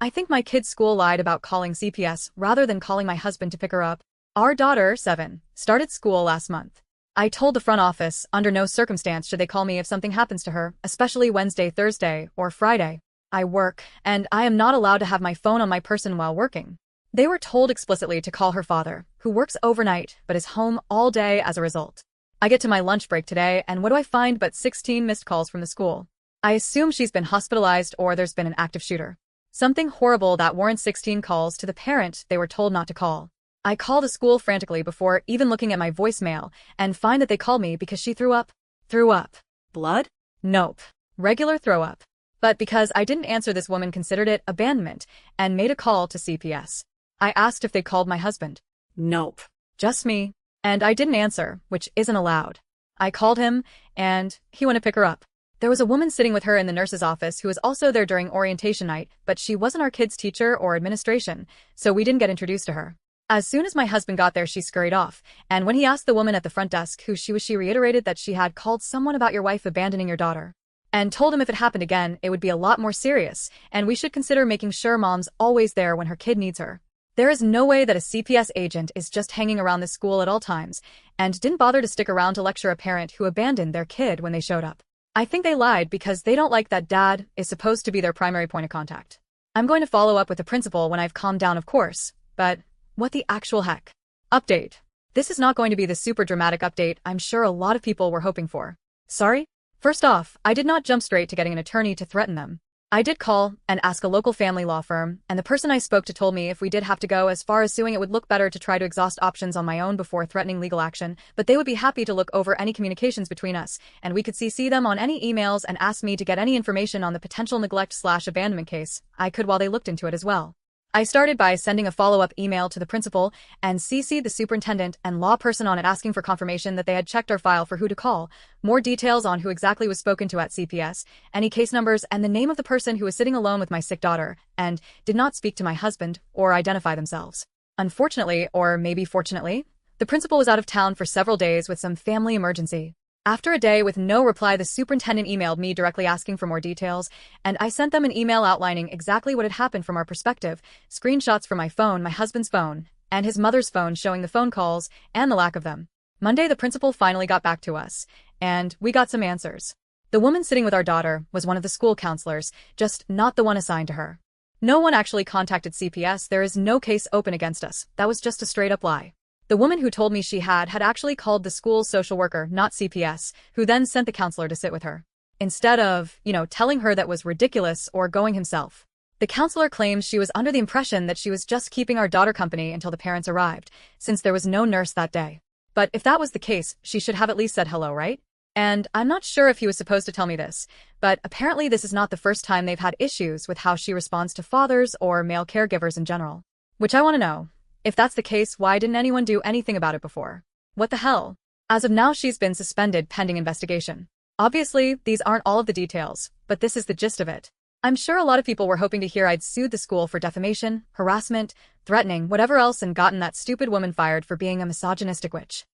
I think my kid's school lied about calling CPS rather than calling my husband to pick her up. Our daughter, 7, started school last month. I told the front office under no circumstance should they call me if something happens to her, especially Wednesday, Thursday, or Friday. I work, and I am not allowed to have my phone on my person while working. They were told explicitly to call her father, who works overnight but is home all day as a result. I get to my lunch break today, and what do I find but 16 missed calls from the school? I assume she's been hospitalized or there's been an active shooter. Something horrible that warrants 16 calls to the parent they were told not to call. I call the school frantically before even looking at my voicemail and find that they called me because she threw up. Threw up. Blood? Nope. Regular throw up. But because I didn't answer, this woman considered it abandonment and made a call to CPS. I asked if they called my husband. Nope. Just me. And I didn't answer, which isn't allowed. I called him, and he went to pick her up. There was a woman sitting with her in the nurse's office who was also there during orientation night, but she wasn't our kid's teacher or administration, so we didn't get introduced to her. As soon as my husband got there, she scurried off, and when he asked the woman at the front desk who she was, she reiterated that she had called someone about your wife abandoning your daughter, and told him if it happened again, it would be a lot more serious, and we should consider making sure mom's always there when her kid needs her. There is no way that a CPS agent is just hanging around the school at all times, and didn't bother to stick around to lecture a parent who abandoned their kid when they showed up. I think they lied because they don't like that dad is supposed to be their primary point of contact. I'm going to follow up with the principal when I've calmed down, of course, but what the actual heck? Update. This is not going to be the super dramatic update I'm sure a lot of people were hoping for. Sorry? First off, I did not jump straight to getting an attorney to threaten them. I did call and ask a local family law firm, and the person I spoke to told me if we did have to go as far as suing, it would look better to try to exhaust options on my own before threatening legal action, but they would be happy to look over any communications between us, and we could CC them on any emails and ask me to get any information on the potential neglect/abandonment case. I could while they looked into it as well. I started by sending a follow-up email to the principal and CC'd the superintendent and law person on it, asking for confirmation that they had checked our file for who to call, more details on who exactly was spoken to at CPS, any case numbers, and the name of the person who was sitting alone with my sick daughter, and did not speak to my husband or identify themselves. Unfortunately, or maybe fortunately, the principal was out of town for several days with some family emergency. After a day with no reply, the superintendent emailed me directly asking for more details, and I sent them an email outlining exactly what had happened from our perspective, screenshots from my phone, my husband's phone, and his mother's phone showing the phone calls and the lack of them. Monday, the principal finally got back to us, and we got some answers. The woman sitting with our daughter was one of the school counselors, just not the one assigned to her. No one actually contacted CPS. There is no case open against us. That was just a straight-up lie. The woman who told me she had actually called the school's social worker, not CPS, who then sent the counselor to sit with her. Instead of, telling her that was ridiculous or going himself. The counselor claims she was under the impression that she was just keeping our daughter company until the parents arrived, since there was no nurse that day. But if that was the case, she should have at least said hello, right? And I'm not sure if he was supposed to tell me this, but apparently this is not the first time they've had issues with how she responds to fathers or male caregivers in general. Which I want to know. If that's the case, why didn't anyone do anything about it before? What the hell? As of now, she's been suspended pending investigation. Obviously, these aren't all of the details, but this is the gist of it. I'm sure a lot of people were hoping to hear I'd sued the school for defamation, harassment, threatening, whatever else, and gotten that stupid woman fired for being a misogynistic witch.